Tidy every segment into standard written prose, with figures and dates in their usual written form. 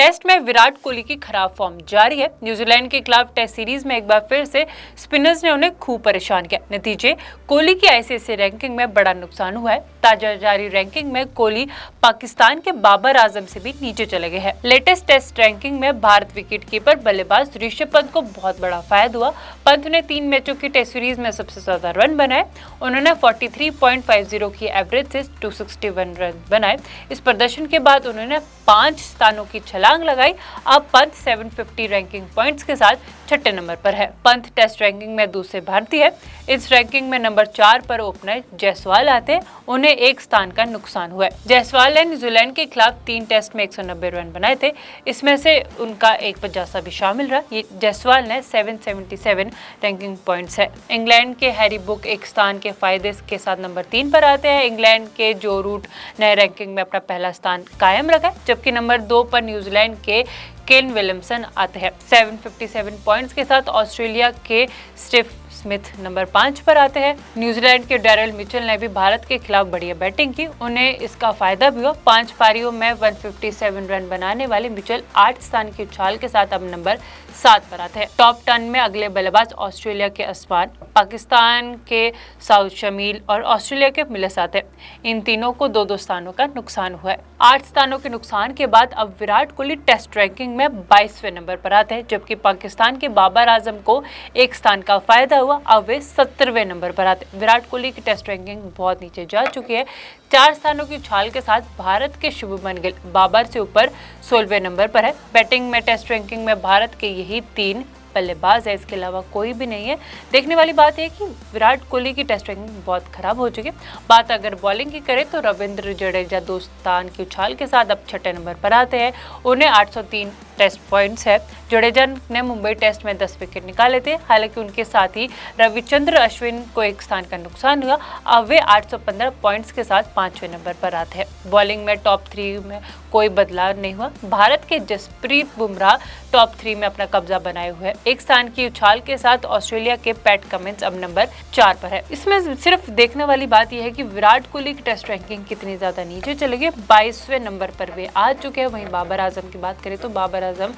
Test में विराट कोहली की खराब फॉर्म जारी है। न्यूजीलैंड के खिलाफ टेस्ट सीरीज में एक बार फिर से स्पिनर्स ने उन्हें खूब परेशान किया। नतीजे, कोहली की आईसीसी रैंकिंग में बड़ा नुकसान हुआ है। ताजा जारी रैंकिंग में कोहली पाकिस्तान के बाबर आजम से भी नीचे चले गए हैं। लेटेस्ट टेस्ट रैंकिंग में भारत विकेटकीपर बल्लेबाज ऋषभ पंत को बहुत बड़ा फायदा हुआ। पंत ने 3 मैचों की टेस्ट सीरीज में सबसे ज्यादा रन बनाए। उन्होंने 43.50 की एवरेज से 261 रन बनाए। इस प्रदर्शन के बाद उन्होंने 5 स्थानों की छलांग लगाई। अब पंत 750 रैंकिंग पॉइंट्स के साथ छठे नंबर पर है। पंत टेस्ट रैंकिंग में दूसरे भारतीय है। इस रैंकिंग में नंबर 4 पर ओपनर जायसवाल आते हैं। उन्हें एक स्थान का नुकसान हुआ है। जायसवाल ने न्यूजीलैंड के खिलाफ 3 टेस्ट में 190 रन बनाए थे। इसमें से उनका एक 50 भी शामिल रहा। ये जायसवाल ने 777 रैंकिंग पॉइंट्स है। इंग्लैंड के हैरी बुक एक स्थान के फायदे के साथ नंबर 3 पर आते हैं। इंग्लैंड के जो रूट ने रैंकिंग में अपना पहला स्थान कायम रखा है, जबकि नंबर 2 पर न्यूजीलैंड के केन विलियमसन आते हैं 757 पॉइंट्स के साथ। ऑस्ट्रेलिया के स्टीव स्मिथ नंबर 5 पर आते हैं। न्यूजीलैंड के डैरेल मिचेल ने भी भारत के खिलाफ बढ़िया बैटिंग की। उन्हें इसका फायदा भी हुआ। 5 पारियों में 157 रन बनाने वाले मिचेल 8 स्थान की उछाल के साथ अब नंबर 7 पर आते हैं। टॉप 10 में अगले बल्लेबाज ऑस्ट्रेलिया के असमान, पाकिस्तान के साउथ शमील और ऑस्ट्रेलिया के मिलर्स आते हैं। इन तीनों को 2-2 स्थानों का नुकसान हुआ है। 8 स्थानों के नुकसान के बाद अब विराट कोहली टेस्ट रैंकिंग में 22वें नंबर पर आते हैं, जबकि पाकिस्तान के बाबर आजम को एक स्थान का फायदा हुआ। अब वे 17वें नंबर पर आते हैं। विराट कोहली की टेस्ट रैंकिंग बहुत नीचे जा चुकी है। 4 स्थानों की उछाल के साथ भारत के शुभमन गिल बाबर से ऊपर 16वें नंबर पर है। बैटिंग में टेस्ट रैंकिंग में भारत के यही 3 बल्लेबाज है, इसके अलावा कोई भी नहीं है। देखने वाली बात है कि विराट कोहली की टेस्ट रैंकिंग बहुत खराब हो चुकी है। बात अगर बॉलिंग की करें तो रविंद्र जडेजा 2 स्थान की उछाल के साथ अब छठे नंबर पर आते हैं। उन्हें 803 टेस्ट पॉइंट्स है। जडेजा ने मुंबई टेस्ट में 10 विकेट निकाले थे। हालांकि उनके साथ ही रविचंद्र अश्विन को एक स्थान का नुकसान हुआ। अब वे 815 पॉइंट्स के साथ 5वें नंबर पर आते हैं। बॉलिंग में टॉप 3 में कोई बदलाव नहीं हुआ। भारत के जसप्रीत बुमराह टॉप 3 में अपना कब्जा बनाए हुए हैं। एक स्थान की उछाल के साथ ऑस्ट्रेलिया के पैट कमिंस अब नंबर 4 पर है। इसमें सिर्फ देखने वाली बात यह है कि विराट कोहली की टेस्ट रैंकिंग कितनी ज्यादा नीचे चली गई। 22वें नंबर पर वे आ चुके हैं। वहीं बाबर आजम की बात करें तो बाबर आजम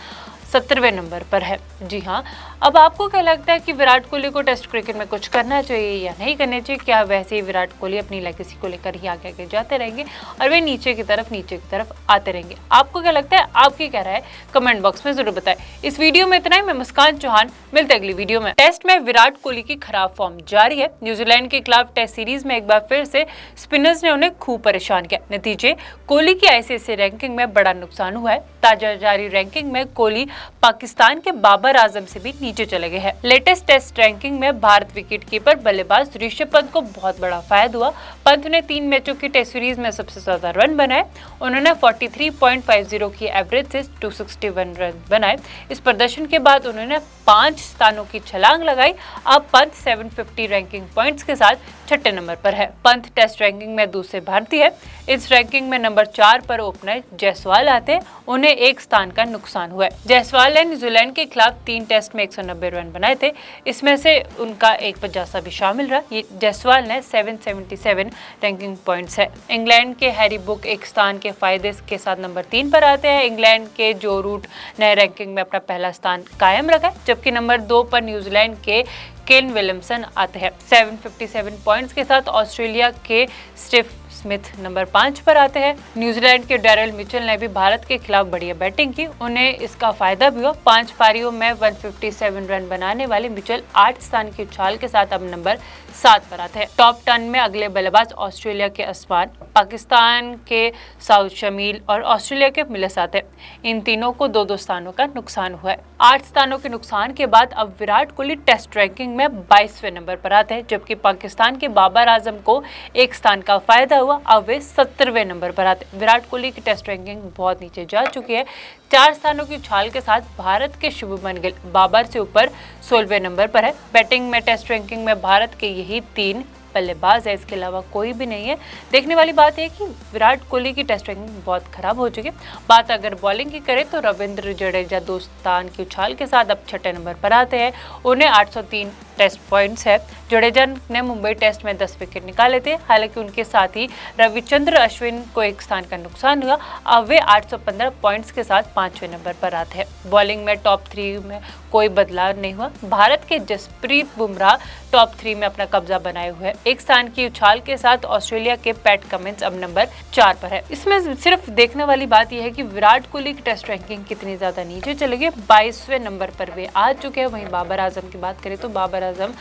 17वें नंबर पर है। जी हाँ, अब आपको क्या लगता है कि विराट कोहली को टेस्ट क्रिकेट में कुछ करना चाहिए या नहीं करना चाहिए? क्या वैसे ही विराट कोहली अपनी लेगेसी को लेकर ही आगे आगे जाते रहेंगे और वे नीचे की तरफ आते रहेंगे? आपको क्या लगता है? आपकी क्या राय है? कमेंट बॉक्स में जरूर बताएं। इस वीडियो में इतना ही। मैं मुस्कान चौहान, मिलते हैं अगली वीडियो में। टेस्ट में विराट कोहली की खराब फॉर्म जारी है। न्यूजीलैंड के खिलाफ टेस्ट सीरीज में एक बार फिर से स्पिनर्स ने उन्हें खूब परेशान किया। नतीजे, कोहली की आईसीसी रैंकिंग में बड़ा नुकसान हुआ है। ताजा जारी रैंकिंग में कोहली पाकिस्तान के बाबर आजम से भी नीचे चले गए हैं। लेटेस्ट टेस्ट रैंकिंग में भारत विकेटकीपर बल्लेबाज ऋषभ पंत को बहुत बड़ा फायदा हुआ। पंत ने 3 मैचों की टेस्ट सीरीज में सबसे ज्यादा रन बनाए। उन्होंने 43.50 की एवरेज से 261 रन बनाए। इस प्रदर्शन के बाद उन्होंने 5 स्थानों की छलांग लगाई। अब पंत 750 रैंकिंग पॉइंट्स के साथ छठे नंबर पर है। पंत टेस्ट रैंकिंग में दूसरे भारतीय है। इस रैंकिंग में नंबर 4 पर ओपनर जायसवाल आते हैं। उन्हें एक स्थान का नुकसान हुआ है। जायसवाल ने न्यूजीलैंड के खिलाफ 3 टेस्ट में 190 रन बनाए थे। इसमें से उनका एक 50 भी शामिल रहा। ये जायसवाल ने 777 रैंकिंग पॉइंट्स है। इंग्लैंड के हैरी बुक एक स्थान के फायदे के साथ नंबर 3 पर आते हैं। इंग्लैंड के जो रूट ने रैंकिंग में अपना पहला स्थान कायम रखा है, जबकि नंबर 2 पर न्यूजीलैंड के केन विलियमसन आते हैं 757 पॉइंट्स के साथ। ऑस्ट्रेलिया के स्टीव स्मिथ नंबर 5 पर आते हैं। न्यूजीलैंड के डैरेल मिचेल ने भी भारत के खिलाफ बढ़िया बैटिंग की। उन्हें इसका फायदा भी हुआ। 5 पारियों में 157 रन बनाने वाले मिचेल 8 स्थान की उछाल के साथ अब नंबर 7 पर आते हैं। टॉप 10 में अगले बल्लेबाज ऑस्ट्रेलिया के असमान, पाकिस्तान के साउथ शमील और ऑस्ट्रेलिया के मिलर्स आते हैं। इन तीनों को 2-2 स्थानों का नुकसान हुआ है। 8 स्थानों के नुकसान के बाद अब विराट कोहली टेस्ट रैंकिंग में 22वें नंबर पर आते हैं, जबकि पाकिस्तान के बाबर आजम को एक स्थान का फायदा हुआ। अब वे 17वें नंबर पर आते हैं। विराट कोहली की टेस्ट रैंकिंग बहुत नीचे जा चुकी है। 4 स्थानों की उछाल के साथ भारत के शुभमन गिल बाबर से ऊपर 16वें नंबर पर है। बैटिंग में टेस्ट रैंकिंग में भारत के यही 3 बल्लेबाज है, इसके अलावा कोई भी नहीं है। देखने वाली बात है कि विराट कोहली की टेस्ट रैंकिंग बहुत खराब हो चुकी है। बात अगर बॉलिंग की करें तो रविंद्र जडेजा 2 स्थान की उछाल के साथ अब छठे नंबर पर आते हैं। उन्हें 803 टेस्ट पॉइंट्स है। जडेजा ने मुंबई टेस्ट में 10 विकेट निकाले थे। हालांकि उनके साथ ही रविचंद्र अश्विन को एक स्थान का नुकसान हुआ। अब वे 815 पॉइंट्स के साथ 5वें नंबर पर आते हैं। बॉलिंग में टॉप 3 में कोई बदलाव नहीं हुआ। भारत के जसप्रीत बुमराह टॉप 3 में अपना कब्जा बनाए हुए हैं। एक स्थान की उछाल के साथ ऑस्ट्रेलिया के पैट कमिंस अब नंबर 4 पर है। इसमें सिर्फ देखने वाली बात यह है कि विराट कोहली की टेस्ट रैंकिंग कितनी ज्यादा नीचे चली गई। 22वें नंबर पर वे आ चुके हैं। वहीं बाबर आजम की बात करें तो बाबर आजम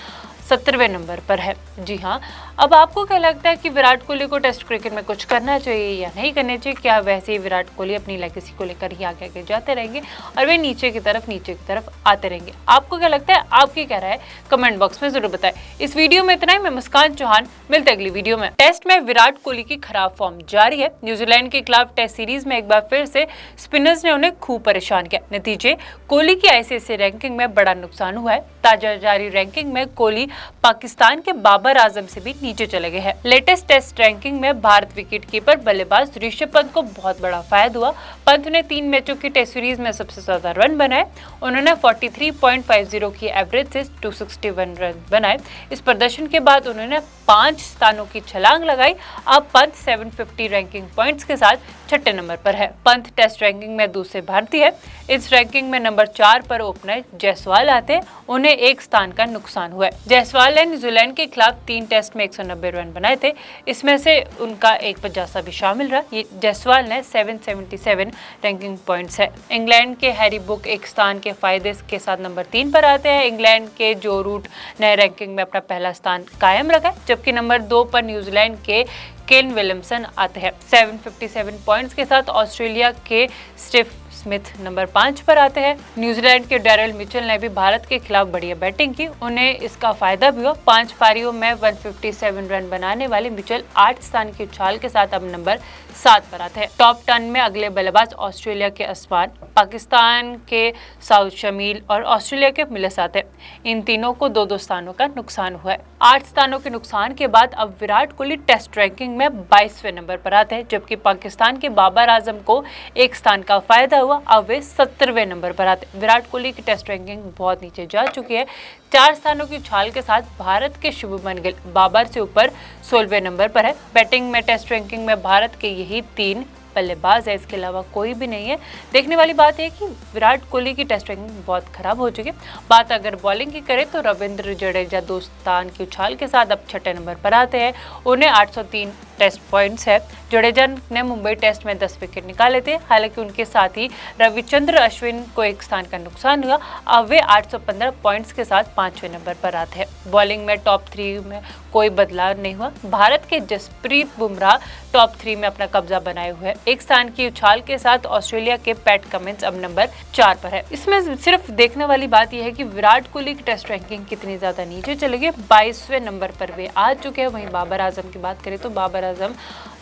17वें नंबर पर है। जी हाँ, अब आपको क्या लगता है कि विराट कोहली को टेस्ट क्रिकेट में कुछ करना चाहिए या नहीं करना चाहिए? क्या वैसे ही विराट कोहली अपनी लेगेसी को लेकर ही आगे आगे जाते रहेंगे और वे नीचे की तरफ आते रहेंगे? आपको क्या लगता है? आपकी क्या राय है? कमेंट बॉक्स में जरूर बताएं। इस वीडियो में इतना ही। मैं मुस्कान चौहान, मिलते अगली वीडियो में। टेस्ट में विराट कोहली की खराब फॉर्म जारी है। न्यूजीलैंड के खिलाफ टेस्ट सीरीज में एक बार फिर से स्पिनर्स ने उन्हें खूब परेशान किया। नतीजे, कोहली की आईसीसी रैंकिंग में बड़ा नुकसान हुआ है। ताजा जारी रैंकिंग में कोहली पाकिस्तान के बाबर आजम से भी नीचे चले गए हैं। लेटेस्ट टेस्ट रैंकिंग में भारत विकेटकीपर बल्लेबाज ऋषभ पंत को बहुत बड़ा फायदा हुआ। पंत ने 3 मैचों की टेस्ट सीरीज में सबसे ज्यादा रन बनाए। उन्होंने 43.50 की एवरेज से 261 रन बनाए। इस प्रदर्शन के बाद उन्होंने 5 स्थानों की छलांग लगाई। अब पंत 750 रैंकिंग पॉइंट्स के साथ 6ठे नंबर पर है। पंत टेस्ट रैंकिंग में दूसरे भारतीय है। इस रैंकिंग में नंबर 4 पर ओपनर जायसवाल आते हैं। उन्हें एक स्थान का नुकसान हुआ है। जायसवाल ने न्यूजीलैंड के खिलाफ 3 टेस्ट में 190 रन बनाए थे। इसमें से उनका एक 50 भी शामिल रहा। ये जायसवाल ने 777 रैंकिंग पॉइंट्स है। इंग्लैंड के हैरी बुक एक स्थान के फायदे के साथ नंबर 3 पर आते हैं। इंग्लैंड के जो रूट ने रैंकिंग में अपना पहला स्थान कायम रखा है, जबकि नंबर 2 पर न्यूजीलैंड के केन विलियमसन आते हैं 757 पॉइंट्स के साथ। ऑस्ट्रेलिया के स्टीव स्मिथ नंबर 5 पर आते हैं। न्यूजीलैंड के डैरेल मिचेल ने भी भारत के खिलाफ बढ़िया बैटिंग की। उन्हें इसका फायदा भी हुआ। 5 पारियों में 157 रन बनाने वाले मिचेल 8 स्थान की उछाल के साथ अब नंबर 7 पर आते हैं। टॉप 10 में अगले बल्लेबाज ऑस्ट्रेलिया के असमान, पाकिस्तान के साउथ शमील और ऑस्ट्रेलिया के मिलस आते हैं। इन तीनों को 2-2 स्थानों का नुकसान हुआ है। 8 स्थानों के नुकसान के बाद अब विराट कोहली टेस्ट रैंकिंग में 22वें नंबर पर आते हैं, जबकि पाकिस्तान के बाबर आजम को एक स्थान का फायदा हुआ। अब वे 17वें नंबर पर आते हैं। विराट कोहली की टेस्ट रैंकिंग बहुत नीचे जा चुकी है। 4 स्थानों की उछाल के साथ भारत के शुभमन गिल बाबर से ऊपर 16वें नंबर पर है। बैटिंग में टेस्ट रैंकिंग में भारत के यही 3 बल्लेबाज है, इसके अलावा कोई भी नहीं है। देखने वाली बात है कि विराट कोहली की टेस्ट रैंकिंग बहुत खराब हो चुकी है। बात अगर बॉलिंग की करें तो रविंद्र जडेजा 2 स्थान की उछाल के साथ अब 6ठे नंबर पर आते हैं। उन्हें 803 टेस्ट पॉइंट्स है। जडेजा ने मुंबई टेस्ट में 10 विकेट निकाले थे। हालांकि उनके साथ ही रविचंद्र अश्विन को एक स्थान का नुकसान हुआ। अब वे 815 पॉइंट्स के साथ 5वें नंबर पर आते हैं। बॉलिंग में टॉप 3 में कोई बदलाव नहीं हुआ। भारत के जसप्रीत बुमराह टॉप 3 में अपना कब्जा बनाए हुए हैं। एक स्थान की उछाल के साथ ऑस्ट्रेलिया के पैट कमिंस अब नंबर 4 पर है। इसमें सिर्फ देखने वाली बात यह है कि विराट कोहली की टेस्ट रैंकिंग कितनी ज्यादा नीचे चली गई। 22वें नंबर पर वे आ चुके हैं। वहीं बाबर आजम की बात करें तो बाबर आजम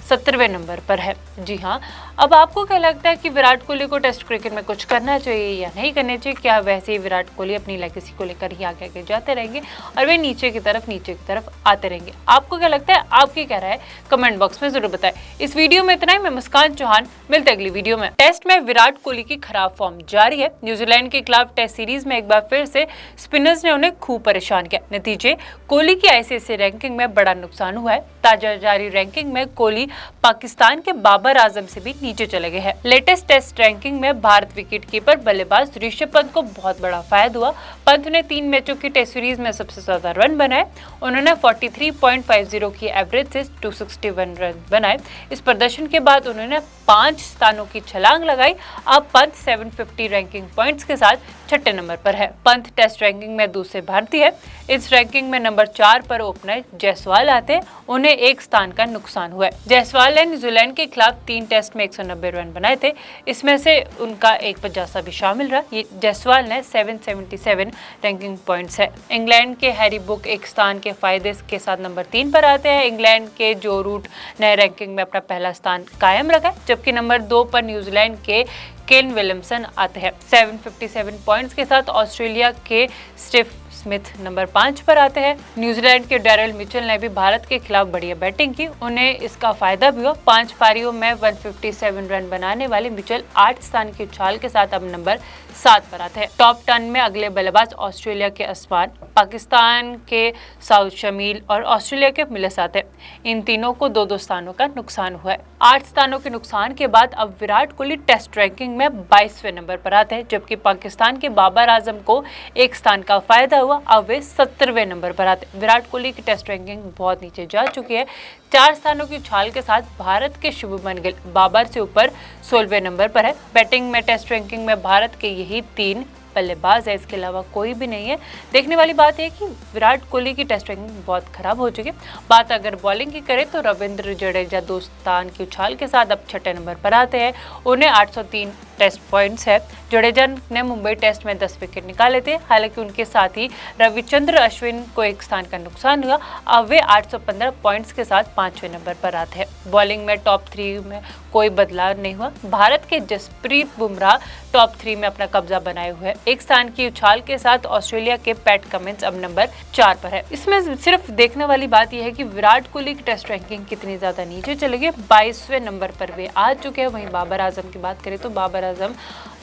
17वें नंबर पर है। जी हाँ, अब आपको क्या लगता है कि विराट कोहली को टेस्ट क्रिकेट में कुछ करना चाहिए या नहीं करना चाहिए? क्या वैसे ही विराट कोहली अपनी लेगेसी को लेकर ही आगे आगे जाते रहेंगे और वे नीचे की तरफ आते रहेंगे? आपको क्या लगता है? आपकी क्या राय है? कमेंट बॉक्स में जरूर बताएं। इस वीडियो में इतना ही। मैं मुस्कान चौहान, मिलते अगली वीडियो में। टेस्ट में विराट कोहली की खराब फॉर्म जारी है। न्यूजीलैंड के खिलाफ टेस्ट सीरीज में एक बार फिर से स्पिनर्स ने उन्हें खूब परेशान किया। नतीजे, कोहली की आईसीसी रैंकिंग में बड़ा नुकसान हुआ है। ताजा जारी रैंकिंग में कोहली पाकिस्तान के बाबर आजम से भी नीचे चले गए हैं। लेटेस्ट टेस्ट रैंकिंग में भारत विकेटकीपर बल्लेबाज ऋषभ पंत को बहुत बड़ा फायदा हुआ। पंत ने 3 मैचों की टेस्ट सीरीज में सबसे ज्यादा रन बनाए। उन्होंने 43.50 की एवरेज से 261 रन बनाए। इस प्रदर्शन के बाद उन्होंने 5 स्थानों की छलांग लगाई। अब पंत 750 रैंकिंग पॉइंट्स के साथ 6ठे नंबर पर है। पंत टेस्ट रैंकिंग में दूसरे भारतीय है। इस रैंकिंग में नंबर 4 पर ओपनर जायसवाल आते हैं। उन्हें एक स्थान का नुकसान हुआ है। जायसवाल ने न्यूजीलैंड के खिलाफ 3 टेस्ट में 190 रन बनाए थे। इसमें से उनका एक 50 भी शामिल रहा। ये जायसवाल ने 777 रैंकिंग पॉइंट्स है। इंग्लैंड के हैरी बुक एक स्थान के फायदे के साथ नंबर 3 पर आते हैं। इंग्लैंड के जो रूट ने रैंकिंग में अपना पहला स्थान कायम रखा है, जबकि नंबर 2 पर न्यूजीलैंड के केन विलियमसन आते हैं 757 पॉइंट्स के साथ। ऑस्ट्रेलिया के स्टीव स्मिथ नंबर 5 पर आते हैं। न्यूजीलैंड के डैरिल मिचेल ने भी भारत के खिलाफ बढ़िया बैटिंग की, उन्हें इसका फायदा भी हुआ। 5 पारियों में 157 रन बनाने वाले मिचेल 8 स्थान की उछाल के साथ अब नंबर 7 पर आते हैं। टॉप 10 में अगले बल्लेबाज ऑस्ट्रेलिया के असमान, पाकिस्तान के साउथ शमील और ऑस्ट्रेलिया के मिलिस आते हैं। इन तीनों को 2-2 स्थानों का नुकसान हुआ है। 8 स्थानों के नुकसान के बाद अब विराट कोहली टेस्ट रैंकिंग में 22वें नंबर पर आते हैं, जबकि पाकिस्तान के बाबर आजम को 1 स्थान का फायदा हुआ, अब वे 17वें नंबर पर आते हैं। विराट कोहली की टेस्ट रैंकिंग बहुत नीचे जा चुकी है। 4 स्थानों की उछाल के साथ भारत के शुभमन गिल बाबर से ऊपर 16वें नंबर पर है। बैटिंग में टेस्ट रैंकिंग में भारत के यही 3 बल्लेबाज है, इसके अलावा कोई भी नहीं है। देखने वाली बात है कि विराट कोहली की टेस्ट रैंकिंग बहुत खराब हो चुकी है। बात अगर बॉलिंग की करें तो रविंद्र जडेजा 2 स्थान की उछाल के साथ अब 6ठे नंबर पर आते हैं। उन्हें 803 टेस्ट पॉइंट्स है। जडेजा ने मुंबई टेस्ट में 10 विकेट निकाले थे, हालांकि उनके साथ ही रविचंद्र अश्विन को 1 स्थान का नुकसान हुआ। अब वे 815 पॉइंट्स के साथ 5वें नंबर पर आते हैं। बॉलिंग में टॉप 3 में कोई बदलाव नहीं हुआ। भारत के जसप्रीत बुमराह टॉप 3 में अपना कब्जा बनाए हुए हैं। 1 स्थान की उछाल के साथ ऑस्ट्रेलिया के पैट कमिंस अब नंबर 4 पर है। इसमें सिर्फ देखने वाली बात यह है कि विराट कोहली की टेस्ट रैंकिंग कितनी ज्यादा नीचे चली गई। 22वें नंबर पर वे आ चुके हैं। वहीं बाबर आजम की बात करें तो बाबर आजम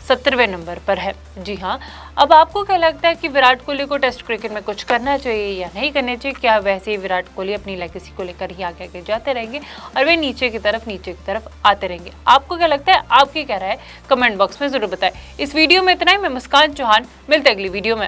17वें नंबर पर है। जी हाँ, अब आपको क्या लगता है कि विराट कोहली को टेस्ट क्रिकेट में कुछ करना चाहिए या नहीं करना चाहिए? क्या वैसे ही विराट कोहली अपनी लेगेसी को लेकर ही आगे आगे जाते रहेंगे और वे नीचे की तरफ आते रहेंगे? आपको क्या लगता है? आपकी क्या राय है? कमेंट बॉक्स में जरूर बताएं। इस वीडियो में इतना ही। मैं मुस्कान चौहान, मिलते अगली वीडियो में।